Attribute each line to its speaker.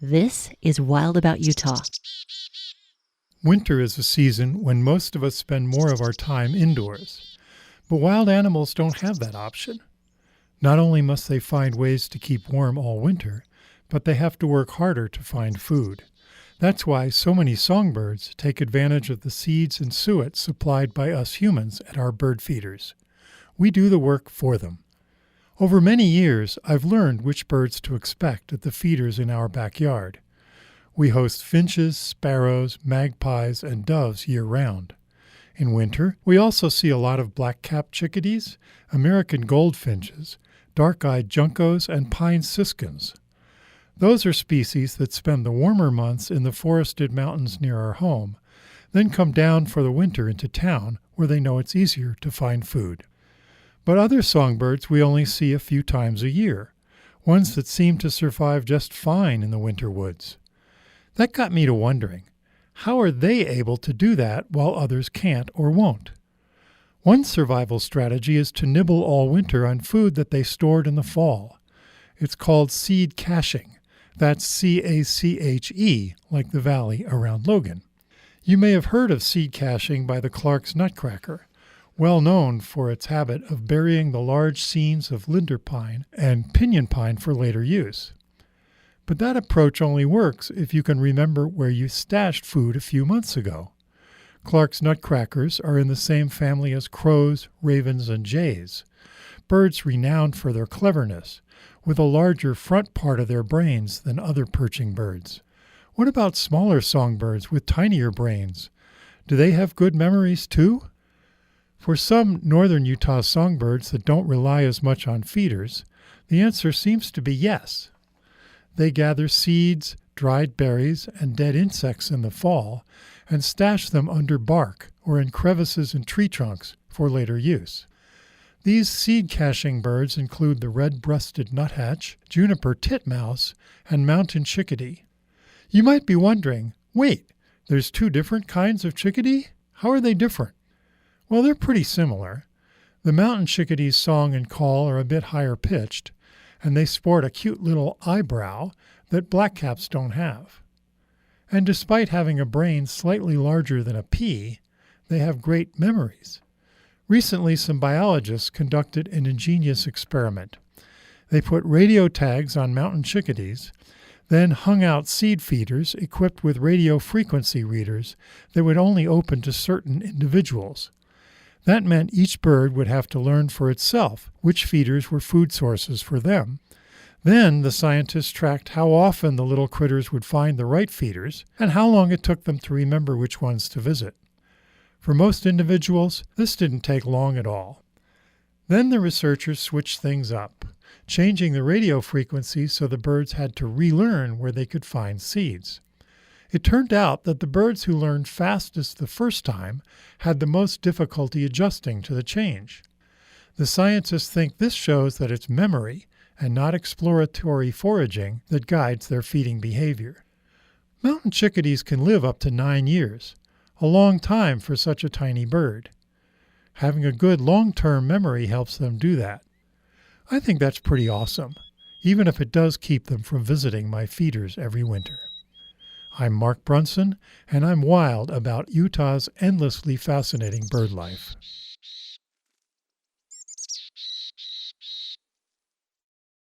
Speaker 1: This is Wild About Utah.
Speaker 2: Winter is a season when most of us spend more of our time indoors. But wild animals don't have that option. Not only must they find ways to keep warm all winter, but they have to work harder to find food. That's why so many songbirds take advantage of the seeds and suet supplied by us humans at our bird feeders. We do the work for them. Over many years, I've learned which birds to expect at the feeders in our backyard. We host finches, sparrows, magpies, and doves year-round. In winter, we also see a lot of black-capped chickadees, American goldfinches, dark-eyed juncos, and pine siskins. Those are species that spend the warmer months in the forested mountains near our home, then come down for the winter into town where they know it's easier to find food. But other songbirds we only see a few times a year, ones that seem to survive just fine in the winter woods. That got me to wondering, how are they able to do that while others can't or won't? One survival strategy is to nibble all winter on food that they stored in the fall. It's called seed caching. That's C-A-C-H-E, like the valley around Logan. You may have heard of seed caching by the Clark's nutcracker, well known for its habit of burying the large seeds of linder pine and pinyon pine for later use. But that approach only works if you can remember where you stashed food a few months ago. Clark's nutcrackers are in the same family as crows, ravens, and jays, birds renowned for their cleverness, with a larger front part of their brains than other perching birds. What about smaller songbirds with tinier brains? Do they have good memories too? For some northern Utah songbirds that don't rely as much on feeders, the answer seems to be yes. They gather seeds, dried berries, and dead insects in the fall and stash them under bark or in crevices in tree trunks for later use. These seed-caching birds include the red-breasted nuthatch, juniper titmouse, and mountain chickadee. You might be wondering, wait, there's two different kinds of chickadee? How are they different? Well, they're pretty similar. The mountain chickadee's song and call are a bit higher pitched, and they sport a cute little eyebrow that blackcaps don't have. And despite having a brain slightly larger than a pea, they have great memories. Recently, some biologists conducted an ingenious experiment. They put radio tags on mountain chickadees, then hung out seed feeders equipped with radio frequency readers that would only open to certain individuals. That meant each bird would have to learn for itself which feeders were food sources for them. Then the scientists tracked how often the little critters would find the right feeders and how long it took them to remember which ones to visit. For most individuals, this didn't take long at all. Then the researchers switched things up, changing the radio frequency so the birds had to relearn where they could find seeds. It turned out that the birds who learned fastest the first time had the most difficulty adjusting to the change. The scientists think this shows that it's memory and not exploratory foraging that guides their feeding behavior. Mountain chickadees can live up to 9 years, a long time for such a tiny bird. Having a good long-term memory helps them do that. I think that's pretty awesome, even if it does keep them from visiting my feeders every winter. I'm Mark Brunson, and I'm wild about Utah's endlessly fascinating bird life.